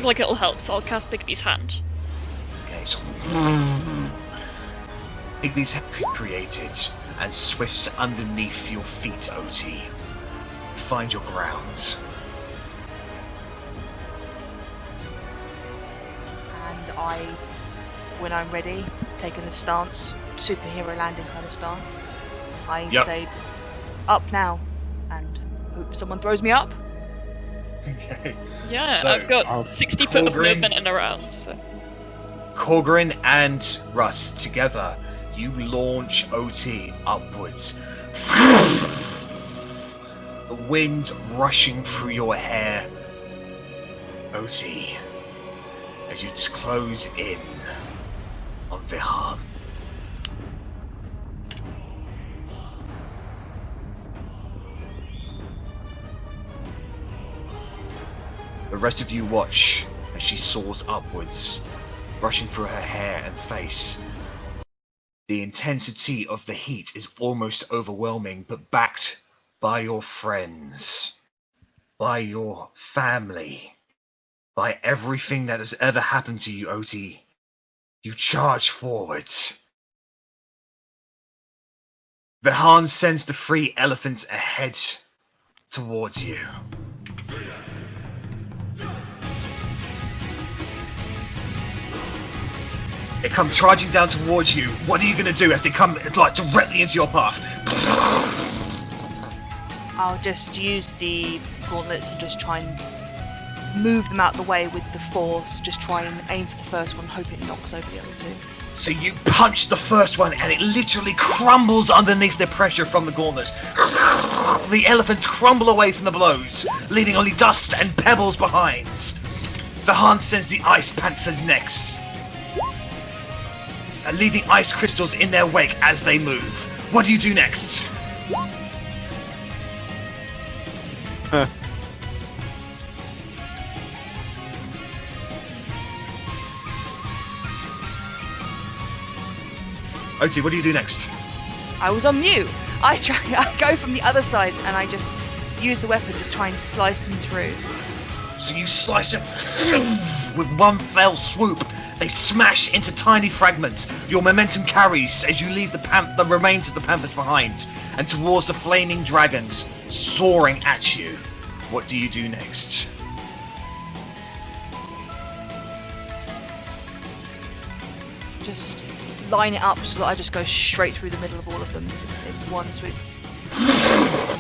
seems like it'll help, so I'll cast Bigby's hand. Okay, so Bigby's hand created and swifts underneath your feet, Otti. Find your ground. And I, when I'm ready, taking a stance, superhero landing kind of stance, I say, up now, and hope someone throws me up. Okay. Yeah, So, I've got 60 foot of movement in a round, so... Corgrin and Russ, together, you launch Otti upwards. The wind rushing through your hair. Otti, as you close in on Vihan. The rest of you watch as she soars upwards, rushing through her hair and face. The intensity of the heat is almost overwhelming, but backed by your friends, by your family, by everything that has ever happened to you, Otti, you charge forward. Vihan sends the 3 elephants ahead towards you. They come charging down towards you. What are you going to do as they come like directly into your path? I'll just use the gauntlets and just try and move them out the way with the force. Just try and aim for the first one, hope it knocks over the other 2. So you punch the first one and it literally crumbles underneath the pressure from the gauntlets. The elephants crumble away from the blows, leaving only dust and pebbles behind. Vihan sends the ice panthers next, leaving ice crystals in their wake as they move. What do you do next? Otti, what do you do next? I was on mute. I go from the other side and I just use the weapon, just try and slice them through. So you slice them with one fell swoop. They smash into tiny fragments. Your momentum carries as you leave the remains of the panthers behind and towards the flaming dragons soaring at you. What do you do next? Just line it up so that I just go straight through the middle of all of them in one swoop.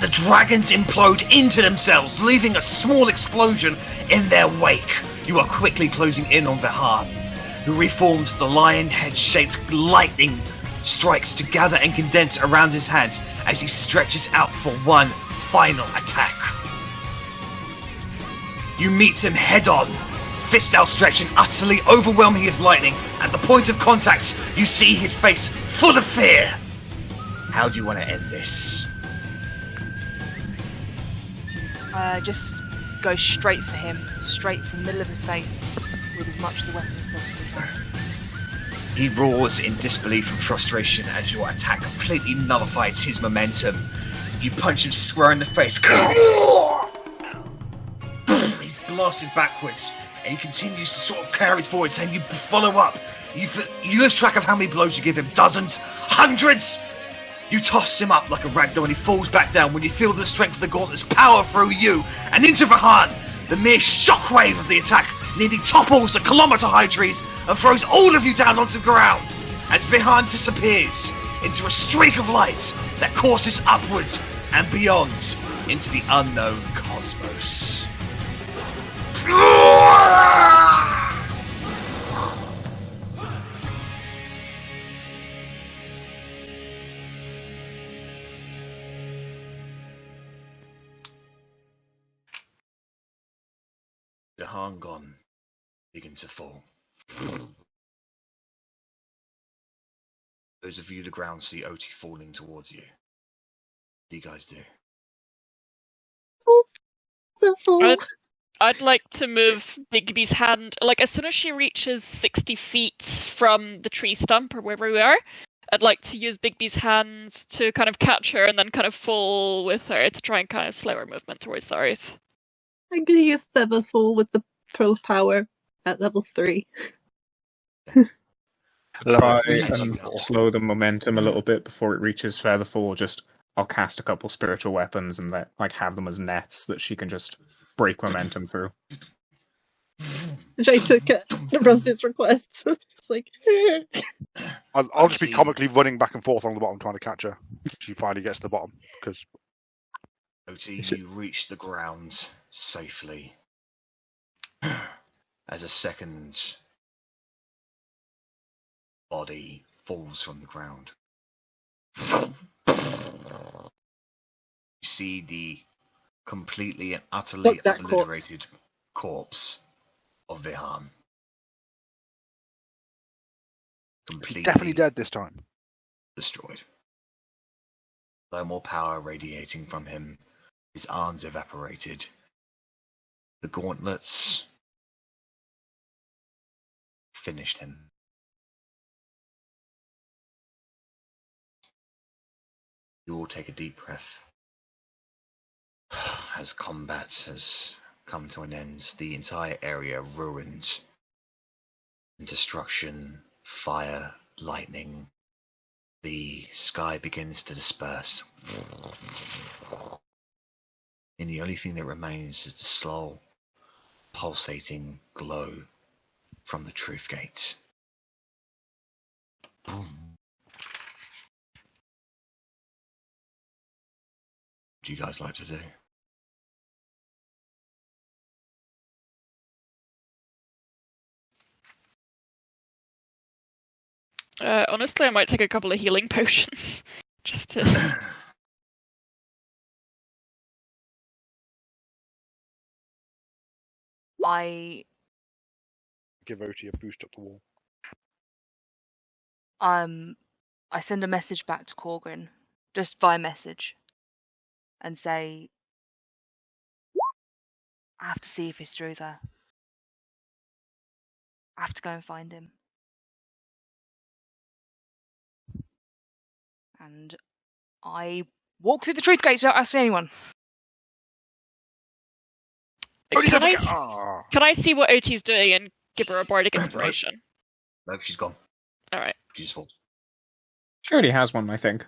The dragons implode into themselves, leaving a small explosion in their wake. You are quickly closing in on Vihan, who reforms the lion head-shaped lightning strikes to gather and condense around his hands as he stretches out for one final attack. You meet him head-on, fist outstretched and utterly overwhelming his lightning. At the point of contact, you see his face full of fear. How do you want to end this? Just go straight for him, straight from the middle of his face, with as much of the weapon as possible. He roars in disbelief and frustration as your attack completely nullifies his momentum. You punch him square in the face. He's blasted backwards, and he continues to sort of carries forward, saying you follow up. You lose track of how many blows you give him. Dozens, hundreds. You toss him up like a ragdoll and he falls back down when you feel the strength of the gauntlets power through you and into Vihan. The mere shockwave of the attack nearly topples the kilometre-high trees and throws all of you down onto the ground as Vihan disappears into a streak of light that courses upwards and beyond into the unknown cosmos. The Hangon begin to fall. Those of you on the ground see Otti falling towards you. What do you guys do? I'd like to move Bigby's hand, like as soon as she reaches 60 feet from the tree stump or wherever we are, I'd like to use Bigby's hands to kind of catch her and then kind of fall with her to try and kind of slow her movement towards the earth. I'm gonna use Featherfall with the pro power at level 3. Try As you and go. slow the momentum a little bit before it reaches further forward. I'll cast a couple spiritual weapons and have them as nets that she can just break momentum through. Trying to get Ross's requests. It's like... I'll just be comically running back and forth along the bottom trying to catch her. She finally gets to the bottom. Because Otti, you reach the ground safely. As a second body falls from the ground. You see the completely and utterly Look, that obliterated corpse of Vihan. Completely definitely dead this time. destroyed. No more power radiating from him. His arms evaporated. The gauntlets finished him. You all take a deep breath. As combat has come to an end, the entire area ruined. Destruction, fire, lightning. The sky begins to disperse. And the only thing that remains is the slow, pulsating glow from the Truth Gate. Boom. What do you guys like to do? Honestly, I might take a couple of healing potions. Just to... I Give Otti a boost up the wall. I send a message back to Corgrin, just via message, and say, I have to see if he's through there. I have to go and find him. And I walk through the truth gates without asking anyone. Can I see what Oti's doing and give her a bardic inspiration? No, she's gone. Alright. She's full. She already has one, I think.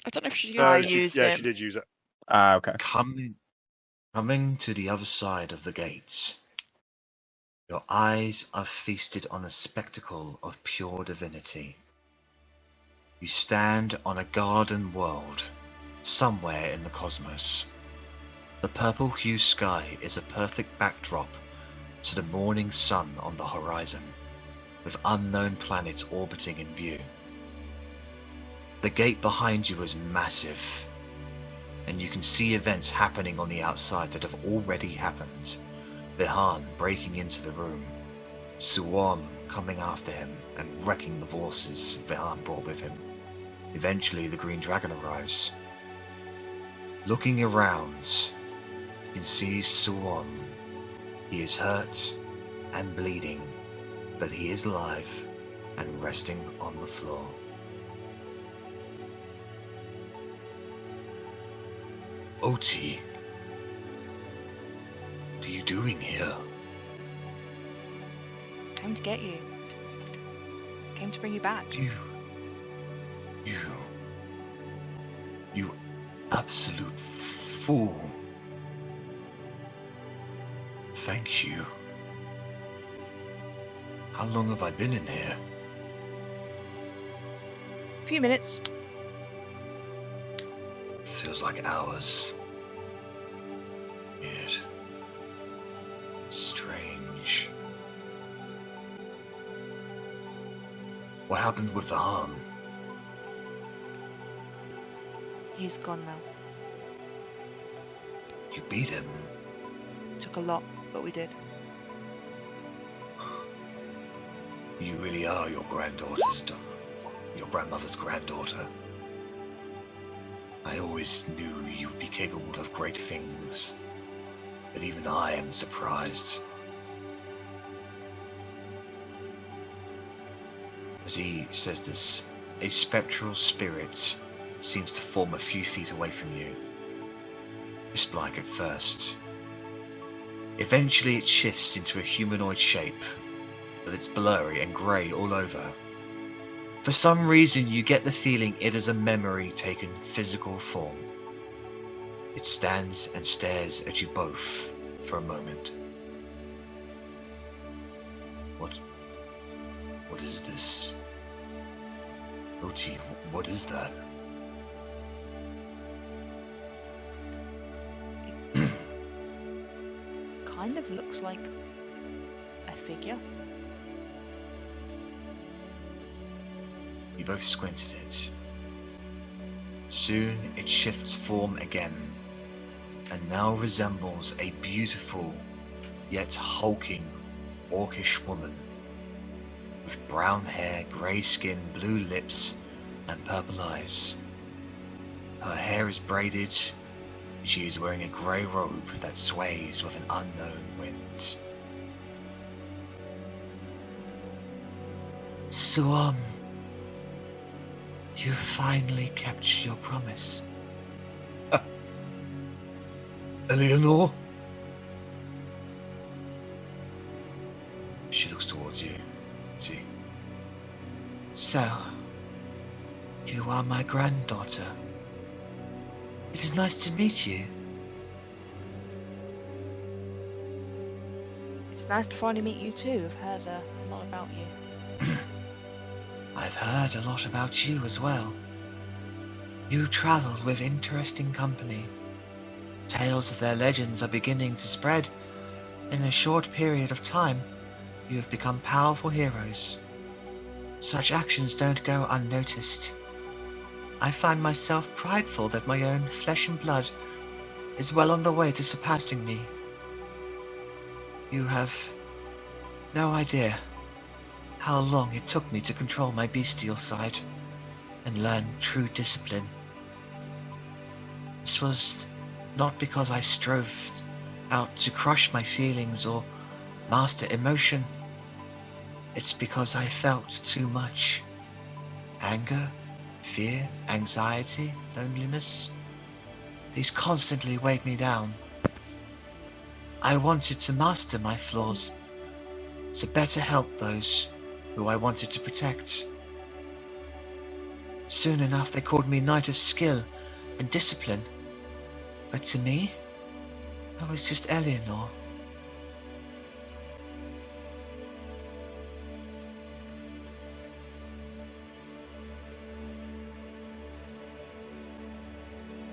I don't know if she used I it. used yeah, it. she did use it. Okay. Coming to the other side of the gate, your eyes are feasted on a spectacle of pure divinity. You stand on a garden world, somewhere in the cosmos. The purple hue sky is a perfect backdrop to the morning sun on the horizon, with unknown planets orbiting in view. The gate behind you is massive, and you can see events happening on the outside that have already happened. Vihan breaking into the room, Suom coming after him and wrecking the forces Vihan brought with him. Eventually the Green Dragon arrives. Looking around, you can see Suom. He is hurt and bleeding, but he is alive and resting on the floor. Otti, what are you doing here? Came to get you. Came to bring you back. You absolute fool. Thank you. How long have I been in here? A few minutes. Feels like hours. Weird. Strange. What happened with the harm? He's gone now. You beat him. Took a lot, but we did. You really are your grandmother's granddaughter. I always knew you would be capable of great things, but even I am surprised. As he says this, a spectral spirit seems to form a few feet away from you. Just like at first. Eventually it shifts into a humanoid shape, but it's blurry and grey all over. For some reason you get the feeling it is a memory taken physical form. It stands and stares at you both for a moment. What is this? Otti, what is that? Kind of looks like a figure. You both squinted it. Soon it shifts form again, and now resembles a beautiful, yet hulking, orcish woman, with brown hair, grey skin, blue lips, and purple eyes. Her hair is braided, and she is wearing a grey robe that sways with an unknown wind. Suom, you finally kept your promise. Eleanor? She looks towards you. See? So, you are my granddaughter. It is nice to meet you. It's nice to finally meet you too. I've heard a lot about you. I've heard a lot about you as well. You travelled with interesting company. Tales of their legends are beginning to spread. In a short period of time, you have become powerful heroes. Such actions don't go unnoticed. I find myself prideful that my own flesh and blood is well on the way to surpassing me. You have no idea how long it took me to control my bestial side and learn true discipline. This was not because I strove out to crush my feelings or master emotion. It's because I felt too much. Anger, fear, anxiety, loneliness. These constantly weighed me down. I wanted to master my flaws, to better help those who I wanted to protect. Soon enough they called me Knight of Skill and Discipline. But to me, I was just Eleanor.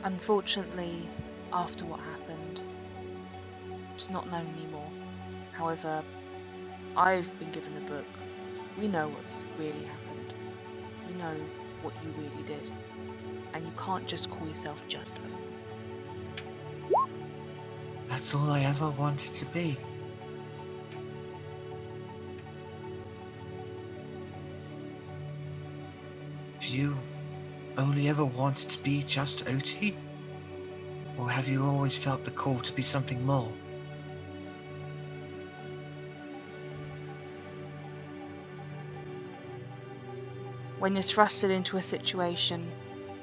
Unfortunately, after what happened, it's not known anymore. However, I've been given a book. We know what's really happened. We know what you really did. And you can't just call yourself Justo. That's all I ever wanted to be. Have you only ever wanted to be just Otti? Or have you always felt the call to be something more? When you're thrusted into a situation,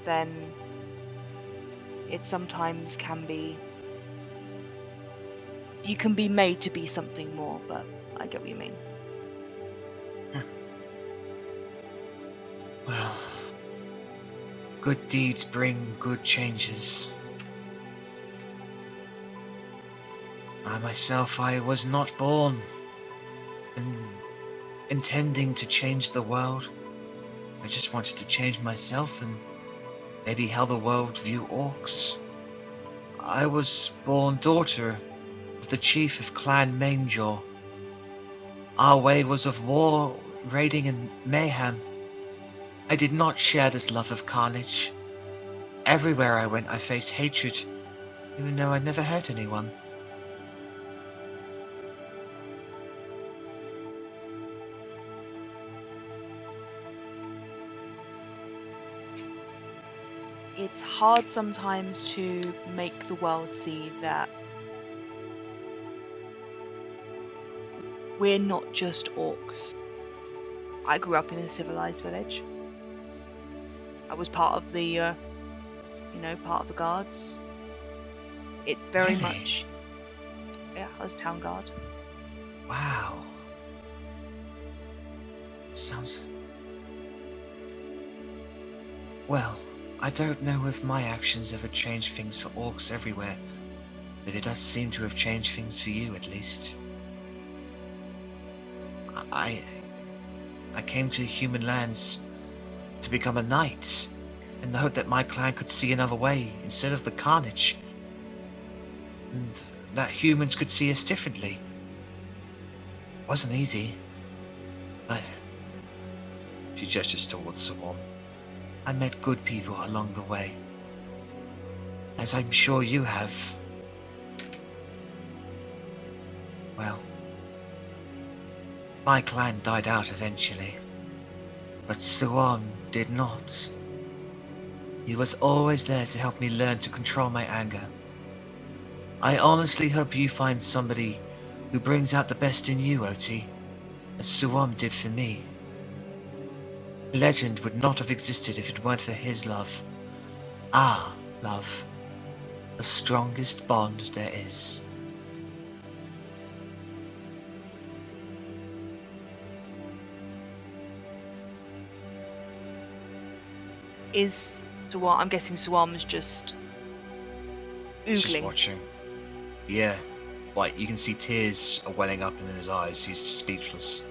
then it sometimes can be... You can be made to be something more, but I get what you mean. Well, good deeds bring good changes. I was not born intending to change the world. I just wanted to change myself and maybe how the world view orcs. I was born daughter of the chief of Clan Mainjaw. Our way was of war, raiding and mayhem. I did not share this love of carnage. Everywhere I went I faced hatred, even though I never hurt anyone. It's hard sometimes to make the world see that we're not just orcs. I grew up in a civilized village. I was part of the, part of the guards. It very much Yeah, I was town guard. Wow. Sounds... Well, I don't know if my actions ever changed things for orcs everywhere, but it does seem to have changed things for you, at least. I came to human lands to become a knight, in the hope that my clan could see another way instead of the carnage, and that humans could see us differently. Wasn't easy, but... She gestures towards Suom. I met good people along the way, as I'm sure you have. Well, my clan died out eventually, but Suom did not. He was always there to help me learn to control my anger. I honestly hope you find somebody who brings out the best in you, Otti, as Suom did for me. Legend would not have existed if it weren't for his love. Our love. The strongest bond there is. Is Suom? I'm guessing Suom is just He's just oogling. watching. Yeah. Like, you can see tears are welling up in his eyes. He's just speechless.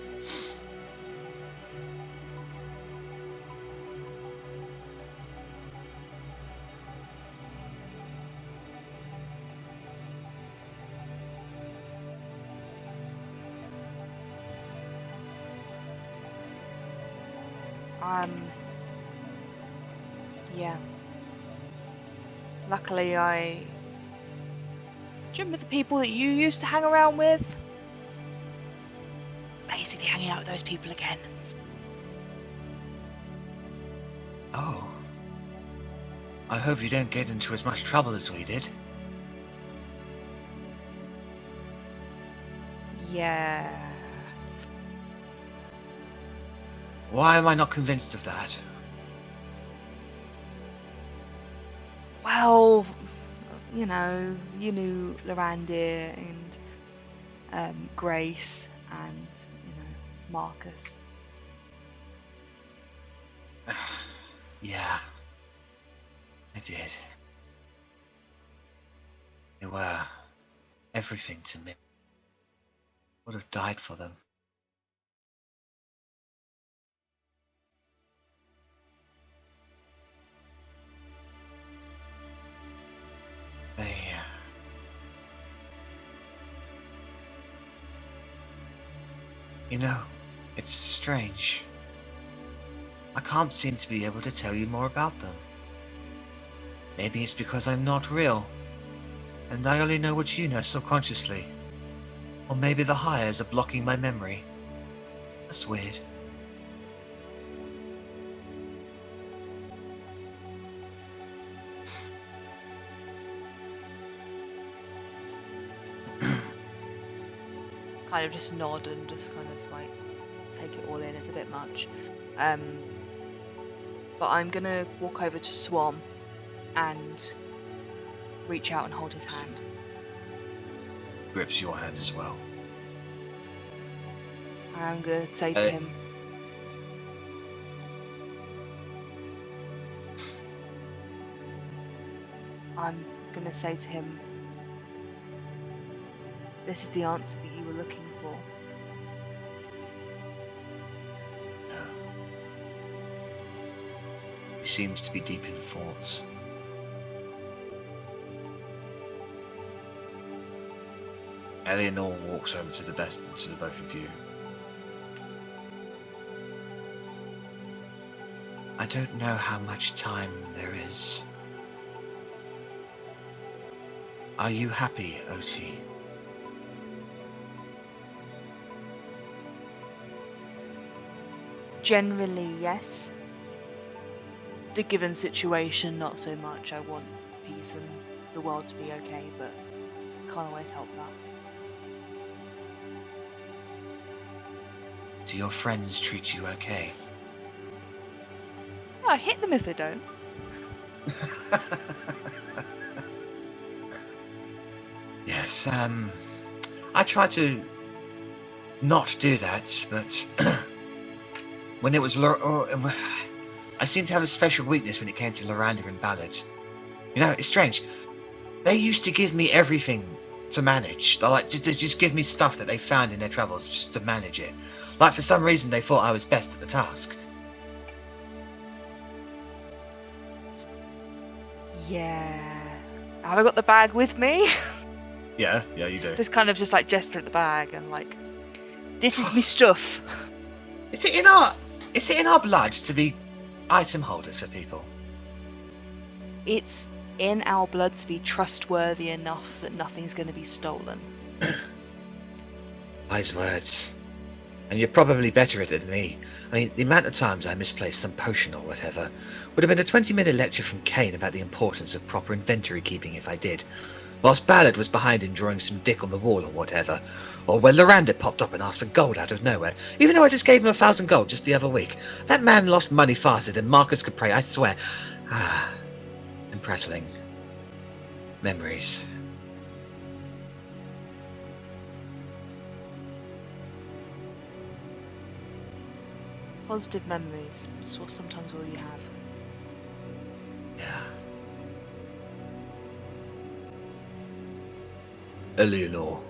Yeah. Luckily, do you remember the people that you used to hang around with? Basically hanging out with those people again. Oh. I hope you don't get into as much trouble as we did. Yeah. Why am I not convinced of that? Well, you know, you knew Lorandir and Grace and, you know, Marcus. Yeah. I did. They were everything to me. Would have died for them. They... You know, it's strange. I can't seem to be able to tell you more about them. Maybe it's because I'm not real, and I only know what you know subconsciously. Or maybe the hires are blocking my memory. That's weird. Kind of just nod and just kind of like take it all in. It's a bit much. But I'm gonna walk over to Suom and reach out and hold his hand. Grips your hand as well. I'm gonna say to him, this is the answer that you were looking for. He seems to be deep in thought. Eleanor walks over to the both of you. I don't know how much time there is. Are you happy, Otti? Generally, yes. The given situation, not so much. I want peace and the world to be okay, but can't always help that. Do your friends treat you okay? I hit them if they don't. Yes, I tried to not do that, but when it was I seem to have a special weakness when it came to Loranda and Ballad. You know, it's strange. They used to give me everything to manage. They just give me stuff that they found in their travels just to manage it. Like, for some reason, they thought I was best at the task. Yeah. Have I got the bag with me? Yeah, you do. Just kind of just like gesture at the bag and like, this is me stuff. Is it in our blood to be item holders for people? It's in our blood to be trustworthy enough that nothing's going to be stolen. Wise words. And you're probably better at it than me. I mean, the amount of times I misplaced some potion or whatever would have been a 20-minute lecture from Kane about the importance of proper inventory keeping if I did. Whilst Ballard was behind in drawing some dick on the wall or whatever. Or when Loranda popped up and asked for gold out of nowhere, even though I just gave him 1,000 gold just the other week. That man lost money faster than Marcus could pray, I swear. And prattling. Memories. Positive memories. It's sometimes all you have. Yeah. Eleanor.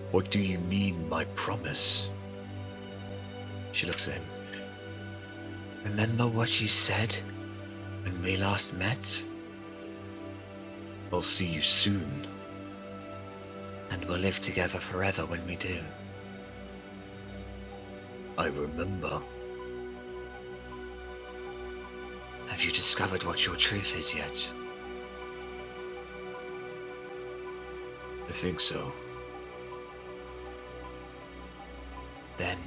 What do you mean, my promise? She looks at him. Remember what you said when we last met? I'll see you soon. And we'll live together forever when we do. I remember. Have you discovered what your truth is yet? I think so. Then,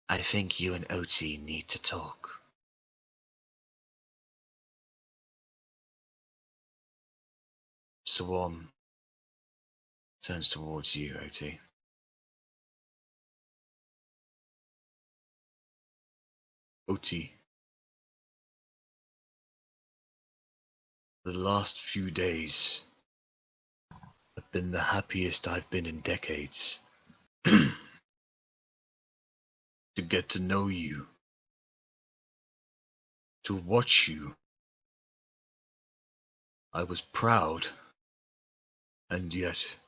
I think you and Otti need to talk. Suom turns towards you, Otti. Otti. The last few days have been the happiest I've been in decades. To get to know you. To watch you. I was proud, and yet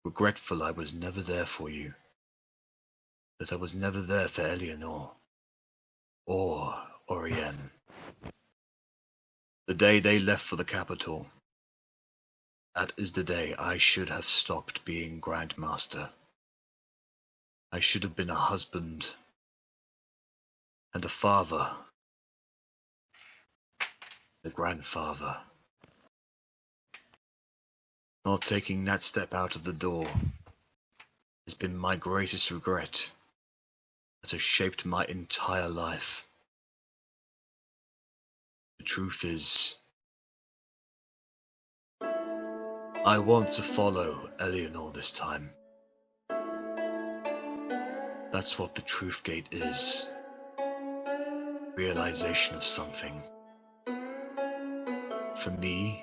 regretful I was never there for you. That I was never there for Eleanor. Or Orien. The day they left for the capital. That is the day I should have stopped being Grandmaster. I should have been a husband. And a father. A grandfather. Not taking that step out of the door has been my greatest regret. That has shaped my entire life. The truth is, I want to follow Eleanor this time. That's what the Truth Gate is. Realization of something. For me,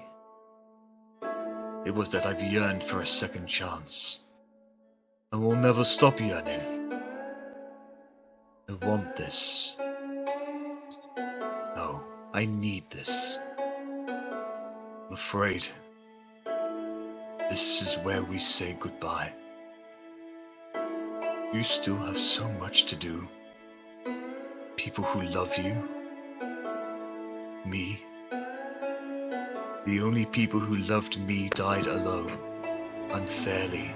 it was that I've yearned for a second chance. And will never stop yearning. I want this. No, I need this. I'm afraid this is where we say goodbye. You still have so much to do. People who love you. Me. The only people who loved me died alone. Unfairly.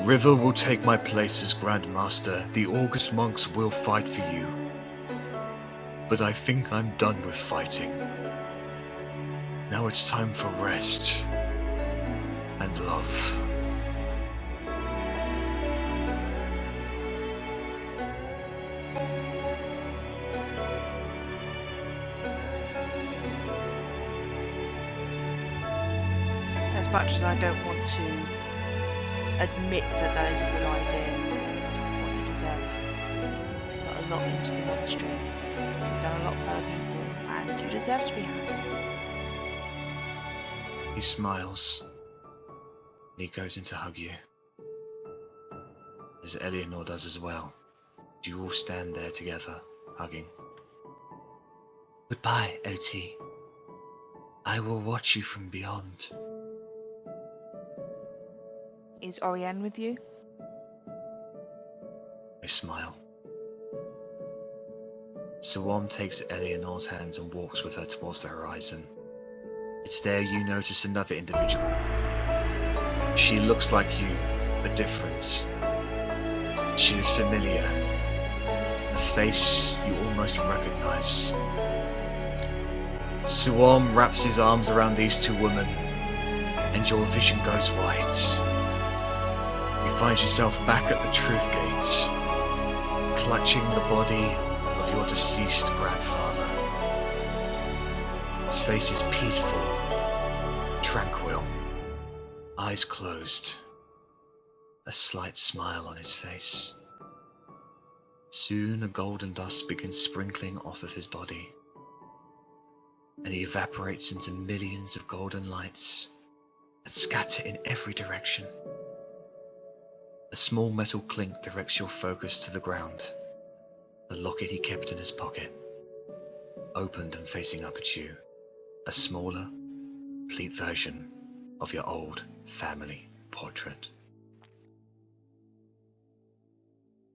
River will take my place as Grandmaster. The August monks will fight for you. But I think I'm done with fighting. Now it's time for rest. And love. As much as I don't want to admit that that is a good idea, it's what you deserve. Put a lot into the monastery. You've done a lot for other people, and you deserve to be happy. He smiles, and he goes in to hug you, as Eleanor does as well. You all stand there together, hugging. Goodbye, Otti. I will watch you from beyond. Is Oriane with you? They smile. Suom takes Eleanor's hands and walks with her towards the horizon. It's there you notice another individual. She looks like you, but different. She is familiar. A face you almost recognize. Suom wraps his arms around these two women, and your vision goes white. You find yourself back at the Truth Gate, clutching the body of your deceased grandfather. His face is peaceful, tranquil, eyes closed, a slight smile on his face. Soon a golden dust begins sprinkling off of his body, and he evaporates into millions of golden lights that scatter in every direction. A small metal clink directs your focus to the ground. The locket he kept in his pocket, opened and facing up at you, a smaller, complete version of your old family portrait.